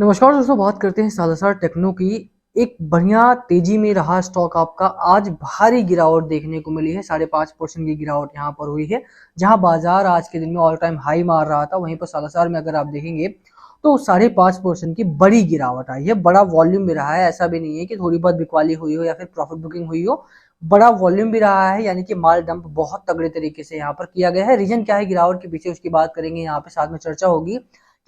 नमस्कार दोस्तों, बात करते हैं सालासर टेक्नो की। एक बढ़िया तेजी में रहा स्टॉक आपका। आज भारी गिरावट देखने को मिली है, 5.5% की गिरावट यहाँ पर हुई है। जहां बाजार आज के दिन में ऑल टाइम हाई मार रहा था, वहीं पर सालासर में अगर आप देखेंगे तो 5.5% की बड़ी गिरावट आई है। बड़ा वॉल्यूम भी रहा है, ऐसा भी नहीं है कि थोड़ी बहुत बिकवाली हुई हो या फिर प्रॉफिट बुकिंग हुई हो। बड़ा वॉल्यूम भी रहा है, यानी कि माल डंप बहुत तगड़े तरीके से यहाँ पर किया गया है। रीजन क्या है गिरावट के पीछे, उसकी बात करेंगे यहाँ पे, साथ में चर्चा होगी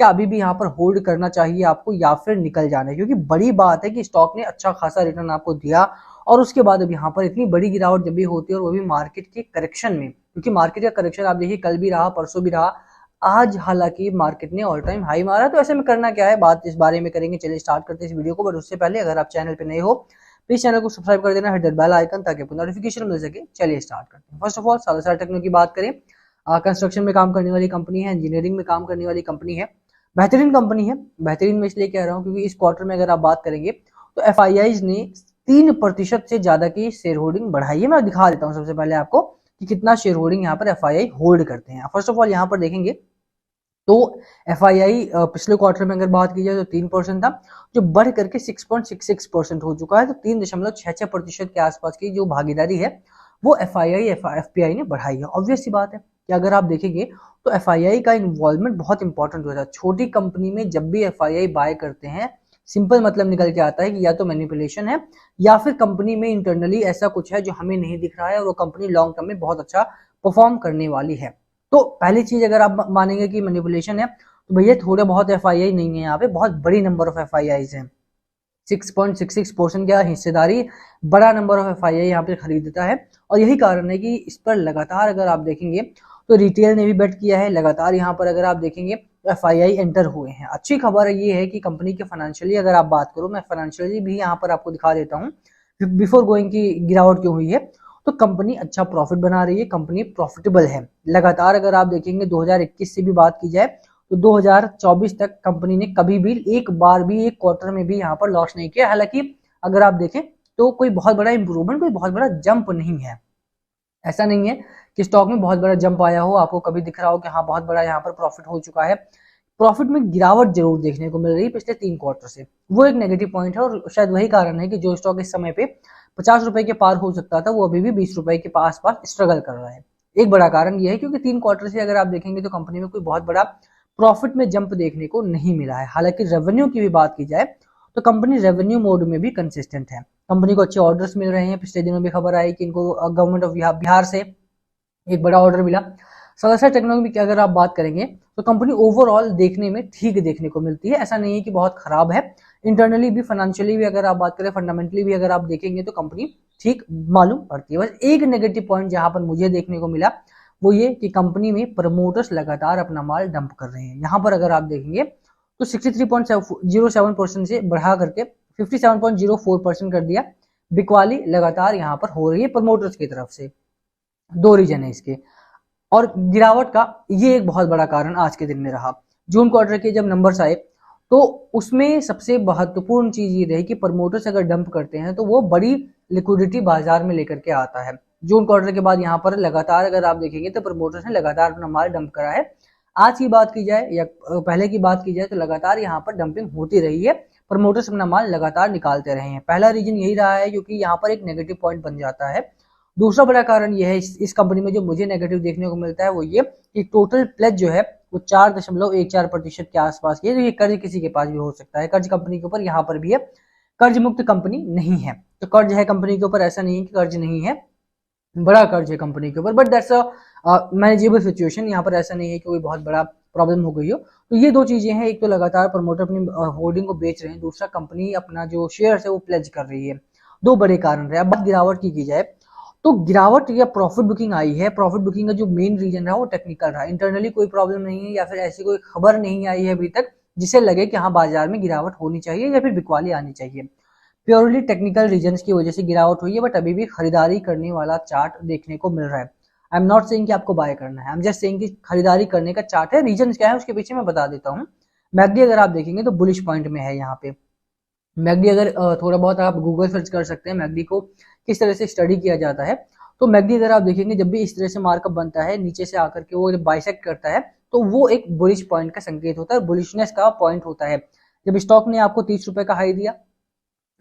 क्या अभी भी यहाँ पर होल्ड करना चाहिए आपको या फिर निकल जाना है। क्योंकि बड़ी बात है कि स्टॉक ने अच्छा खासा रिटर्न आपको दिया और उसके बाद अब यहाँ पर इतनी बड़ी गिरावट जब भी होती है और वो भी मार्केट के करेक्शन में, क्योंकि मार्केट का करेक्शन आप देखिए कल भी रहा, परसों भी रहा, आज हालांकि मार्केट ने ऑल टाइम हाई मारा। तो ऐसे में करना क्या है, बात इस बारे में करेंगे। चलिए स्टार्ट करते हैं इस वीडियो को। बट उससे पहले अगर आप चैनल पे नए हो प्लीज चैनल को सब्सक्राइब कर देना, हिट बेल आइकन, ताकि आपको नोटिफिकेशन मिल सके। चलिए स्टार्ट करते हैं। First of all Salasar Techno की बात करें, कंस्ट्रक्शन में काम करने वाली कंपनी है, इंजीनियरिंग में काम करने वाली कंपनी है, बेहतरीन कंपनी है। बेहतरीन में इसलिए कह रहा हूँ क्योंकि इस क्वार्टर में अगर आप बात करेंगे तो एफआईआईज ने 3% से ज्यादा की शेयर होल्डिंग बढ़ाई है। मैं दिखा देता हूँ सबसे पहले आपको कि कितना शेयर होल्डिंग यहाँ पर एफआईआई होल्ड करते हैं। फर्स्ट ऑफ ऑल यहाँ पर देखेंगे तो एफआईआई पिछले क्वार्टर में अगर बात की जाए तो 3% था, जो बढ़ करके 6.66% हो चुका है। तो 3.66% के आसपास की जो भागीदारी है वो एफपीआई ने बढ़ाई है। ऑब्वियस सी बात है कि अगर आप देखेंगे तो एफआईआई का इन्वॉल्वमेंट बहुत इंपॉर्टेंट होता है। छोटी कंपनी में जब भी एफआईआई बाय करते हैं, सिंपल मतलब निकल के आता है कि या तो मैनिपुलेशन है या फिर कंपनी में इंटरनली ऐसा कुछ है जो हमें नहीं दिख रहा है और वो कंपनी लॉन्ग टर्म में बहुत अच्छा परफॉर्म करने वाली है। तो पहली चीज अगर आप मानेंगे कि मैनिपुलेशन है तो भैया थोड़े बहुत एफआईआई नहीं है, यहाँ पे बहुत बड़ी नंबर ऑफ एफआईआई है। 6.66% का हिस्सेदारी, बड़ा नंबर ऑफ एफआईआई यहाँ पे खरीदता है। और यही कारण है कि इस पर लगातार अगर आप देखेंगे तो रिटेल ने भी बेट किया है लगातार। यहाँ पर अगर आप देखेंगे तो एफआईआई एंटर हुए हैं। अच्छी खबर ये है कि कंपनी के फाइनेंशियली अगर आप बात करो, मैं फाइनेंशियली भी यहाँ पर आपको दिखा देता हूँ बिफोर गोइंग की गिरावट क्यों हुई है। तो कंपनी अच्छा प्रॉफिट बना रही है, कंपनी प्रॉफिटेबल है लगातार। अगर आप देखेंगे 2021 से भी बात की जाए तो 2024 तक कंपनी ने कभी भी एक बार भी एक क्वार्टर में भी यहाँ पर लॉस नहीं किया। हालांकि अगर आप देखें तो कोई बहुत बड़ा इंप्रूवमेंट, कोई बहुत बड़ा जंप नहीं है। ऐसा नहीं है कि स्टॉक में बहुत बड़ा जंप आया हो, आपको कभी दिख रहा हो कि हाँ बहुत बड़ा यहाँ पर प्रॉफिट हो चुका है। प्रॉफिट में गिरावट जरूर देखने को मिल रही है पिछले 3 क्वार्टर से, वो एक नेगेटिव पॉइंट है। और शायद वही कारण है कि जो स्टॉक इस समय पे 50 रुपए के पार हो सकता था वो अभी भी 20 रुपए के पास स्ट्रगल कर रहा है। एक बड़ा कारण ये है क्योंकि 3 क्वार्टर से अगर आप देखेंगे तो कंपनी में कोई बहुत बड़ा प्रॉफिट में जंप देखने को नहीं मिला है। हालांकि रेवेन्यू की भी बात की जाए तो कंपनी रेवेन्यू मोड में भी कंसिस्टेंट है। कंपनी को अच्छे ऑर्डर्स मिल रहे हैं। पिछले दिनों में खबर आई कि इनको गवर्नमेंट ऑफ बिहार से एक बड़ा ऑर्डर मिला। सालासर टेक्नोलॉजी की अगर आप बात करेंगे तो कंपनी ओवरऑल देखने में ठीक देखने को मिलती है, ऐसा नहीं है कि बहुत खराब है। इंटरनली भी, फाइनेंशियली भी अगर आप बात करें, फंडामेंटली भी अगर आप देखेंगे तो कंपनी ठीक मालूम पड़ती है। बस एक नेगेटिव पॉइंट जहां पर मुझे देखने को मिला वो ये कि कंपनी में प्रमोटर्स लगातार अपना माल डंप कर रहे हैं। यहाँ पर अगर आप देखेंगे तो 63.07% से बढ़ा करके 57.04% कर दिया। बिकवाली लगातार यहाँ पर हो रही है प्रमोटर्स की तरफ से। दो रीजन है इसके, और गिरावट का ये एक बहुत बड़ा कारण आज के दिन में रहा। जून क्वार्टर के जब नंबर्स आए तो उसमें सबसे महत्वपूर्ण चीज ये रही कि प्रमोटर्स अगर डंप करते हैं तो वो बड़ी लिक्विडिटी बाजार में लेकर के आता है। जून क्वार्टर के बाद यहाँ पर लगातार अगर आप देखेंगे तो प्रमोटर्स ने लगातार अपना माल डंप करा है। आज की बात की जाए या पहले की बात की जाए तो लगातार यहाँ पर डंपिंग होती रही है। प्रमोटर्स अपना माल लगातार निकालते रहे हैं। पहला रीजन यही रहा है क्योंकि यहाँ पर एक नेगेटिव पॉइंट बन जाता है। दूसरा बड़ा कारण यह है इस कंपनी में जो मुझे नेगेटिव देखने को मिलता है वो ये कि टोटल प्लेज जो है वो 4.14% के आसपास की है। तो ये कर्ज किसी के पास भी हो सकता है, कर्ज कंपनी के ऊपर यहाँ पर भी है। कर्ज मुक्त कंपनी नहीं है, तो कर्ज है कंपनी के ऊपर, ऐसा नहीं है कि कर्ज नहीं है, बड़ा कर्ज है कंपनी के ऊपर, but that's a manageable situation. यहाँ पर ऐसा नहीं है कि कोई बहुत बड़ा प्रॉब्लम हो गई हो। तो ये दो चीजें हैं, एक तो लगातार प्रमोटर अपनी होल्डिंग को बेच रहे हैं, दूसरा कंपनी अपना जो शेयर है वो प्लेज कर रही है। दो बड़े कारण रहे। अब बात गिरावट की जाए तो गिरावट या प्रॉफिट बुकिंग आई है। प्रॉफिट बुकिंग का जो मेन रीजन रहा वो टेक्निकल रहा। इंटरनली कोई प्रॉब्लम नहीं है या फिर ऐसी कोई खबर नहीं आई है अभी तक जिसे लगे कि हाँ बाजार में गिरावट होनी चाहिए या फिर बिकवाली आनी चाहिए। प्योरली टेक्निकल रीजंस की वजह से गिरावट हुई है, बट अभी भी खरीदारी करने वाला चार्ट देखने को मिल रहा है। आई एम नॉट सेइंग कि आपको बाय करना है, आई एम जस्ट सेइंग कि खरीदारी करने का चार्ट है। रीजन क्या है उसके पीछे मैं बता देता हूँ। मैकडी अगर आप देखेंगे तो बुलिश पॉइंट में है यहाँ पे। मैकडी अगर थोड़ा बहुत आप गूगल सर्च कर सकते हैं मैकडी को किस तरह से स्टडी किया जाता है। तो मैकडी अगर आप देखेंगे जब भी इस तरह से मार्कअप बनता है नीचे से आकर के वो जब बाइसेक्ट करता है तो वो एक बुलिश पॉइंट का संकेत होता है, बुलिशनेस का पॉइंट होता है। जब स्टॉक ने आपको 30 रुपए का हाई दिया,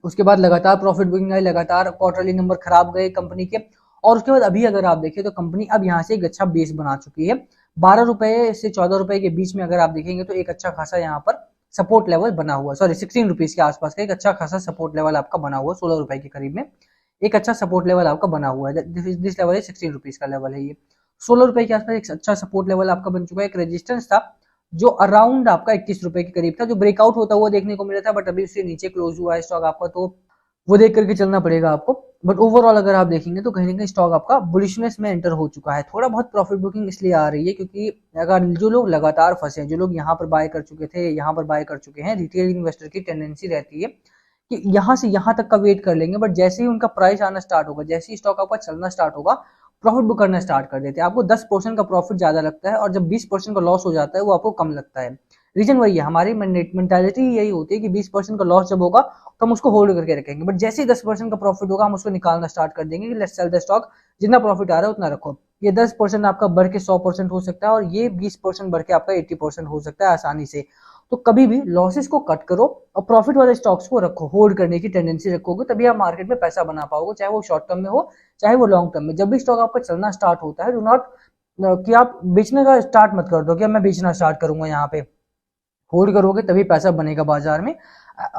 उसके बाद लगातार प्रॉफिट बुकिंग आई, लगातार क्वार्टरली नंबर खराब गए कंपनी के, और उसके बाद अभी अगर आप देखें तो कंपनी अब यहाँ से एक अच्छा बेस बना चुकी है। 12 रुपए से 14 रुपए के बीच में अगर आप देखेंगे तो एक अच्छा खासा यहाँ पर सपोर्ट लेवल बना हुआ, सॉरी 16 रुपीज के आसपास का एक अच्छा खासा सपोर्ट लेवल आपका बना हुआ, 16 रुपए के करीब में एक अच्छा सपोर्ट लेवल आपका बना हुआ है। दिस लेवल है 16 रुपीज का लेवल है ये। 16 रुपए के आसपास एक अच्छा सपोर्ट लेवल आपका बन चुका है। एक रेजिस्टेंस था जो अराउंड आपका 21 रुपए के करीब था, जो ब्रेकआउट होता हुआ देखने को मिला था, बट अभी उससे नीचे क्लोज हुआ है स्टॉक आपका, तो वो देख करके चलना पड़ेगा आपको। बट ओवरऑल अगर आप देखेंगे तो कहीं ना कहीं स्टॉक आपका बुलिशनेस में एंटर हो चुका है। थोड़ा बहुत प्रॉफिट बुकिंग इसलिए आ रही है क्योंकि अगर जो लोग लगातार फंसे हैं, जो लोग यहाँ पर बाय कर चुके थे, यहाँ पर बाय कर चुके हैं, रिटेल इन्वेस्टर की टेंडेंसी रहती है कि यहाँ से यहाँ तक का वेट कर लेंगे, बट जैसे ही उनका प्राइस आना स्टार्ट होगा, जैसे ही स्टॉक आपका चलना स्टार्ट होगा, प्रॉफिट बुक करना स्टार्ट कर देते हैं। आपको 10% का प्रॉफिट ज्यादा लगता है और जब 20% का लॉस हो जाता है वो आपको कम लगता है। रीजन वही है, हमारी मेंटालिटी यही होती है कि 20% का लॉस जब होगा तो हम उसको होल्ड करके रखेंगे, बट जैसे ही 10% का प्रॉफिट होगा हम उसको निकालना स्टार्ट कर देंगे कि लेट्स सेल द स्टॉक, जितना प्रॉफिट आ रहा है उतना रखो। ये 10% आपका बढ़ के 100% हो सकता है और ये 20% बढ़ के आपका 80% हो सकता है आसानी से। तो कभी भी लॉसेस को कट करो और प्रॉफिट वाले स्टॉक्स को रखो, होल्ड करने की टेंडेंसी रखोगे तभी आप मार्केट में पैसा बना पाओगे, चाहे वो शॉर्ट टर्म में हो चाहे वो लॉन्ग टर्म में। जब भी स्टॉक आपका चलना स्टार्ट होता है, डू नॉट कि आप बेचने का स्टार्ट मत कर दो कि मैं बेचना स्टार्ट करूंगा, यहाँ पे होल्ड करोगे तभी पैसा बनेगा बाजार में।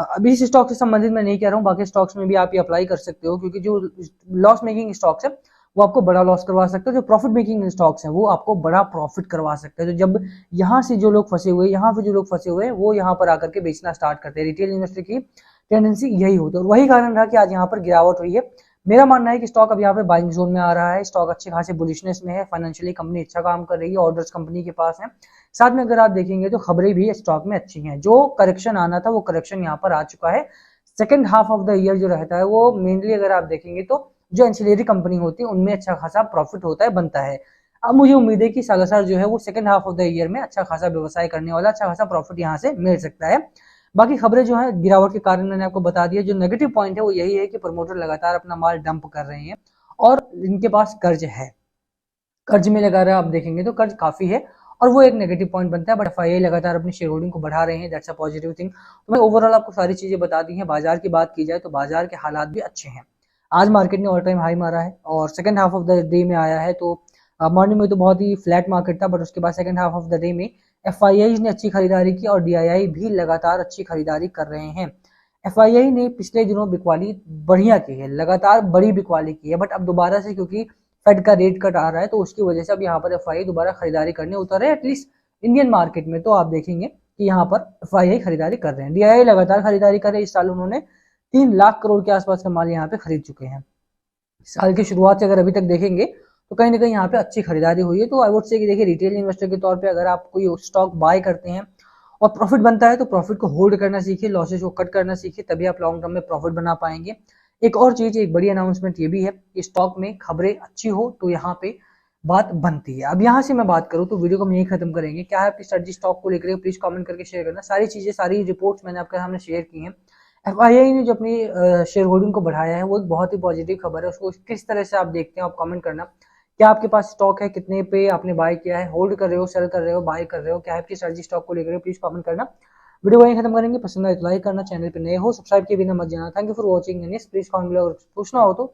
अभी इस स्टॉक से संबंधित मैं नहीं कह रहा हूँ, बाकी स्टॉक्स में भी आप ये अप्लाई कर सकते हो, क्योंकि जो लॉस मेकिंग स्टॉक्स है वो आपको बड़ा लॉस करवा सकते हो, जो प्रॉफिट मेकिंग स्टॉक्स हैं वो आपको बड़ा प्रॉफिट करवा सकते हैं। तो जब यहाँ से जो लोग फंसे हुए, यहाँ पे जो लोग फंसे हुए हैं, वो यहाँ पर आकर के बेचना स्टार्ट करते हैं। रिटेल इन्वेस्टर की टेंडेंसी यही होती है और वही कारण रहा कि आज यहाँ पर गिरावट हुई है। मेरा मानना है कि स्टॉक अब यहाँ पे बाइंग जोन में आ रहा है, स्टॉक अच्छे खासे बुलिशनेस में है, फाइनेंशियली कंपनी अच्छा काम कर रही है, ऑर्डर्स कंपनी के पास है। साथ में अगर आप देखेंगे तो खबरें भी स्टॉक में अच्छी हैं। जो करेक्शन आना था वो करेक्शन यहाँ पर आ चुका है। Second half of the year जो रहता है वो मेनली अगर आप देखेंगे तो जो एंसिलरी कंपनी होती है उनमें अच्छा खासा प्रॉफिट होता है, बनता है। अब मुझे उम्मीद है कि सालासर जो है वो second half of the year में अच्छा खासा व्यवसाय करने वाला, अच्छा खासा प्रॉफिट यहाँ से मिल सकता है। बाकी खबरें जो है गिरावट के कारण मैंने आपको बता दिया। जो नेगेटिव पॉइंट है वो यही है कि प्रमोटर लगातार अपना माल डंप कर रहे हैं और इनके पास कर्ज है, कर्ज में लगा रहा है, आप देखेंगे तो कर्ज काफी है और वो एक नेगेटिव पॉइंट बनता है। बट एफआईआई लगातार अपनी शेयर होल्डिंग को बढ़ा रहे हैं, दैट्स अ पॉजिटिव थिंग। तो मैं ओवरऑल आपको सारी चीजें बता दी हैं। बाजार की बात की जाए तो बाजार के हालात भी अच्छे हैं। आज मार्केट ने ऑल टाइम हाई मारा है और second half of the day में आया है, तो मॉर्निंग में तो बहुत ही फ्लैट मार्केट था, बट उसके बाद second half of the day में एफआईआई ने अच्छी खरीदारी की और डीआईआई भी लगातार अच्छी खरीदारी कर रहे हैं। एफआईआई ने पिछले दिनों बिकवाली बढ़िया की है, लगातार बड़ी बिकवाली की है, बट अब दोबारा से क्योंकि फेड का रेट कट आ रहा है तो उसकी वजह से अब यहाँ पर एफआईआई दोबारा खरीदारी करने उतर है, एटलीस्ट इंडियन मार्केट में। तो आप देखेंगे कि यहाँ पर एफआईआई खरीदारी कर रहे हैं, डीआईआई लगातार खरीदारी कर रहे हैं। इस साल उन्होंने 3 लाख करोड़ के आसपास का माल यहाँ पे खरीद चुके हैं। साल की शुरुआत से अगर अभी तक देखेंगे तो कहीं ना कहीं यहाँ पे अच्छी खरीदारी हुई है। तो आई वुड से कि देखिए, रिटेल इन्वेस्टर के तौर पे अगर आप कोई स्टॉक बाय करते हैं और प्रॉफिट बनता है तो प्रॉफिट को होल्ड करना सीखिए, लॉसेस को कट करना सीखिए, तभी आप लॉन्ग टर्म में प्रॉफिट बना पाएंगे। एक और चीज, एक बड़ी अनाउंसमेंट ये भी है कि स्टॉक में खबरें अच्छी हो तो यहाँ पे बात बनती है। अब यहाँ से मैं बात करूँ तो वीडियो को हम यही खत्म करेंगे। क्या है आपकी स्ट्रेटजी स्टॉक को लेकर, प्लीज कमेंट करके शेयर करना। सारी चीजें, सारी रिपोर्ट्स मैंने आपके सामने शेयर की हैं। एफआईआई ने जो अपनी शेयर होल्डिंग को बढ़ाया है वो एक बहुत ही पॉजिटिव खबर है। उसको किस तरह से आप देखते हैं, आप कमेंट करना। क्या आपके पास स्टॉक है, कितने पे आपने बाय किया है, होल्ड कर रहे हो, सेल कर रहे हो, बाय कर रहे हो, क्या है आपकी स्ट्रेटजी स्टॉक को लेकर, प्लीज कमेंट करना। वीडियो वहीं खत्म करेंगे। पसंद आए तो लाइक करना, चैनल पे नए हो सब्सक्राइब किए बिना मत जाना। Thank you for watching and please comment, पूछना हो तो।